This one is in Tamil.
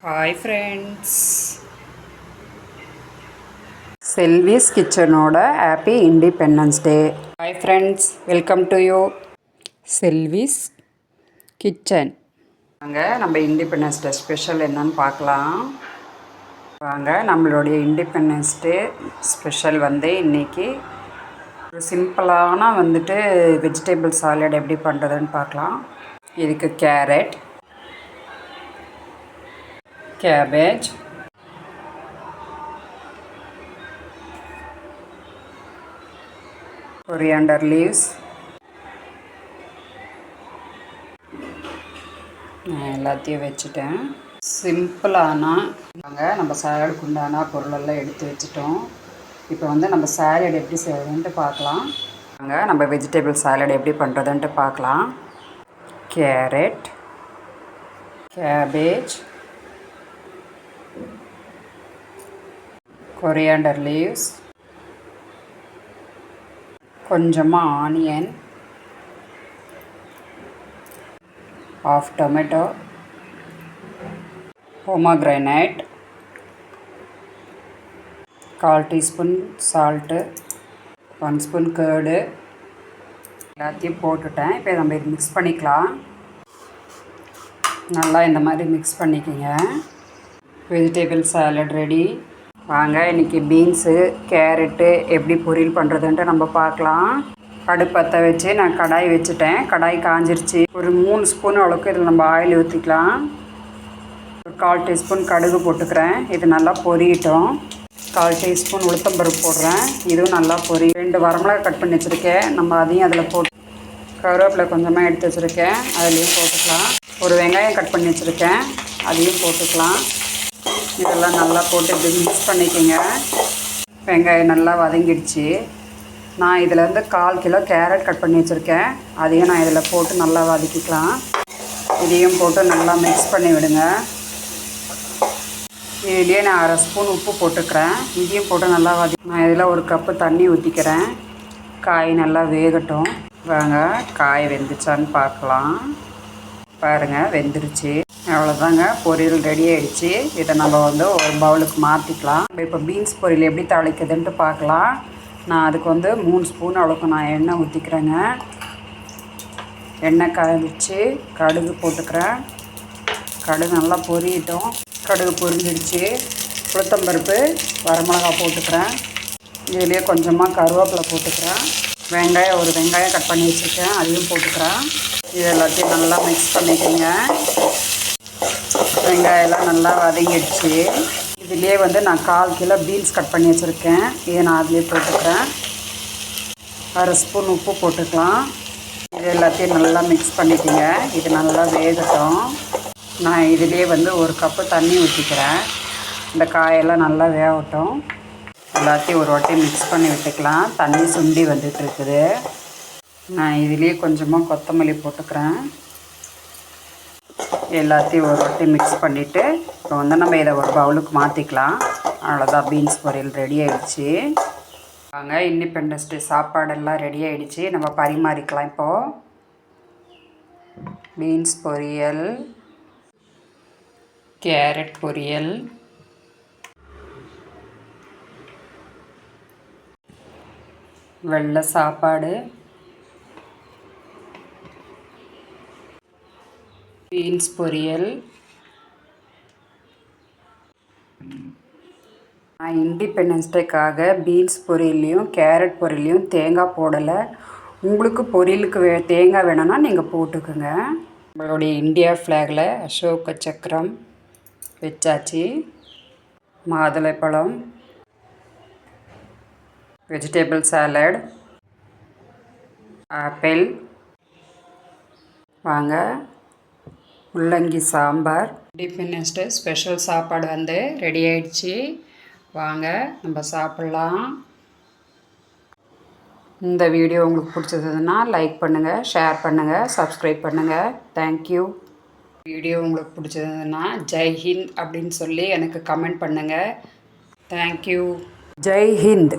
ஹாய் ஃப்ரெண்ட்ஸ், செல்விஸ் கிச்சனோட happy independence day. Hi friends, welcome to you Selvi's kitchen. வாங்க நம்ம இண்டிபெண்டன்ஸ் டே ஸ்பெஷல் என்னன்னு பார்க்கலாம். வாங்க நம்மளுடைய இண்டிபெண்டன்ஸ் டே ஸ்பெஷல் இன்றைக்கி ஒரு சிம்பிளான வெஜிடபிள் சாலட் எப்படி பண்ணுறதுன்னு பார்க்கலாம். இதுக்கு கேரட், cabbage, coriander leaves, எல்லாத்தையும் வச்சுட்டேன். சிம்பிளான நம்ம சாலடுக்கு உண்டான பொருளெல்லாம் எடுத்து வச்சுட்டோம். இப்போ நம்ம சாலட் எப்படி செய்யறதுன்ட்டு பார்க்கலாம். நம்ம வெஜிடபிள் சாலட் எப்படி பண்ணுறதுன்ட்டு பார்க்கலாம். கேரட், கேபேஜ், coriander leaves, கொஞ்சமாக onion, half tomato, pomegranate, 1/4 teaspoon salt, 1 spoon curd எல்லாத்தையும் போட்டுட்டேன். இப்போ நம்ம இது மிக்ஸ் பண்ணிக்கலாம். நல்லா இந்த மாதிரி மிக்ஸ் பண்ணிக்கோங்க. Vegetable salad ready. வாங்க இன்றைக்கி பீன்ஸு, கேரட்டு எப்படி பொரியல் பண்ணுறதுன்ட்டு நம்ம பார்க்கலாம். அடுப்பத்தை வச்சு நான் கடாய் வச்சுட்டேன். கடாய் காஞ்சிருச்சு. ஒரு 3 ஸ்பூன் அளவுக்கு இதில் நம்ம ஆயில் ஊற்றிக்கலாம். ஒரு 1/4 டீஸ்பூன் கடுகு போட்டுக்கிறேன். இது நல்லா பொரியட்டும். 1/4 டீஸ்பூன் உளுத்தம்பருப்பு போடுறேன். இதுவும் நல்லா 2 வரமிளகாய் கட் பண்ணி வச்சுருக்கேன். நம்ம அதையும் அதில் போட்டு, கருவேப்பிலை கொஞ்சமாக எடுத்து வச்சுருக்கேன், அதுலேயும் போட்டுக்கலாம். ஒரு வெங்காயம் கட் பண்ணி வச்சுருக்கேன், அதையும் போட்டுக்கலாம். இதெல்லாம் நல்லா போட்டு இப்படி மிக்ஸ் பண்ணிக்கோங்க. வெங்காயம் நல்லா வதங்கிடுச்சு. நான் இதில் 1/4 கிலோ கேரட் கட் பண்ணி வச்சுருக்கேன், அதையும் நான் இதில் போட்டு நல்லா வதக்கிக்கலாம். இதையும் போட்டு நல்லா மிக்ஸ் பண்ணி விடுங்க. இதுலேயே நான் 1/2 ஸ்பூன் உப்பு போட்டுக்கிறேன். இதையும் போட்டு நல்லா நான் இதில் 1 கப்பு தண்ணி ஊற்றிக்கிறேன். காய் நல்லா வேகட்டும். வாங்க காய் வெந்துச்சான்னு பார்க்கலாம். பாருங்கள், வெந்துருச்சு. அவ்வளோதாங்க, பொரியல் ரெடி ஆகிடுச்சு. இதை நம்ம ஒரு பவுலுக்கு மாற்றிக்கலாம். இப்போ பீன்ஸ் பொரியல் எப்படி தாளிக்குதுன்ட்டு பார்க்கலாம். நான் அதுக்கு 3 ஸ்பூன் அளவுக்கு நான் எண்ணெய் ஊற்றிக்கிறேங்க. எண்ணெய் காய்ச்சி கடுகு போட்டுக்கிறேன். கடுகு நல்லா பொரியட்டும். கடுகு பொரிஞ்சிடுச்சு. உளுத்தம்பருப்பு, வரமிளகாய் போட்டுக்கிறேன். இதுலேயே கொஞ்சமாக கருவேப்பிலை போட்டுக்கிறேன். வெங்காயம், ஒரு வெங்காயம் கட் பண்ணி வச்சுருக்கேன், அதையும் போட்டுக்கிறேன். இது எல்லாத்தையும் நல்லா மிக்ஸ் பண்ணிக்கோங்க. வெங்காயம்லாம் நல்லா வதங்கிடுச்சு. இதுலேயே நான் 1/4 கிலோ பீன்ஸ் கட் பண்ணி வச்சுருக்கேன். இதை நான் அதிலே போட்டுக்கிறேன். 1/2 ஸ்பூன் உப்பு போட்டுக்கலாம். இது எல்லாத்தையும் நல்லா மிக்ஸ் பண்ணிக்கோங்க. இது நல்லா வேகட்டும். நான் இதிலே 1 கப்பு தண்ணி ஊற்றிக்கிறேன். இந்த காயெல்லாம் நல்லா வேகட்டும். எல்லாத்தையும் ஒரு வாட்டி மிக்ஸ் பண்ணி விட்டுக்கலாம். தண்ணி சுண்டி வந்துட்டுருக்குது. நான் இதிலே கொஞ்சமாக கொத்தமல்லி போட்டுக்கிறேன். எல்லாத்தையும் ஒரு வாட்டி மிக்ஸ் பண்ணிவிட்டு இப்போ நம்ம இதை ஒரு பவுலுக்கு மாற்றிக்கலாம். அவ்வளோதான், பீன்ஸ் பொரியல் ரெடி ஆகிடுச்சு. வாங்க, இண்டிபெண்டன்ஸ் டே சாப்பாடெல்லாம் ரெடி ஆகிடுச்சு. நம்ம பரிமாறிக்கலாம். இப்போது பீன்ஸ் பொரியல், கேரட் பொரியல், வெள்ளை சாப்பாடு, பீன்ஸ் பொரியல். நான் இண்டிபெண்டன்ஸ் டேக்காக பீன்ஸ் பொரியல்லையும் கேரட் பொரியல்லையும் தேங்காய் போடலை. உங்களுக்கு பொரியலுக்கு தேங்காய் வேணும்னா நீங்கள் போட்டுக்குங்க. நம்மளுடைய இந்தியா ஃப்ளாகில் அசோக சக்கரம் வச்சாச்சு. மாதுளைப்பழம், வெஜிடபிள் சாலட், ஆப்பிள். வாங்க, முள்ளங்கி சாம்பார். இண்டிபெண்டன்ஸ் டே ஸ்பெஷல் சாப்பாடு ரெடி ஆகிடுச்சு. வாங்க நம்ம சாப்பிட்லாம். இந்த வீடியோ உங்களுக்கு பிடிச்சதுன்னா லைக் பண்ணுங்கள், ஷேர் பண்ணுங்கள், சப்ஸ்கிரைப் பண்ணுங்கள். தேங்க்யூ. வீடியோ உங்களுக்கு பிடிச்சதுன்னா ஜெய் ஹிந்த் அப்படின்னு சொல்லி எனக்கு கமெண்ட் பண்ணுங்கள். தேங்க்யூ. ஜெய் ஹிந்த்.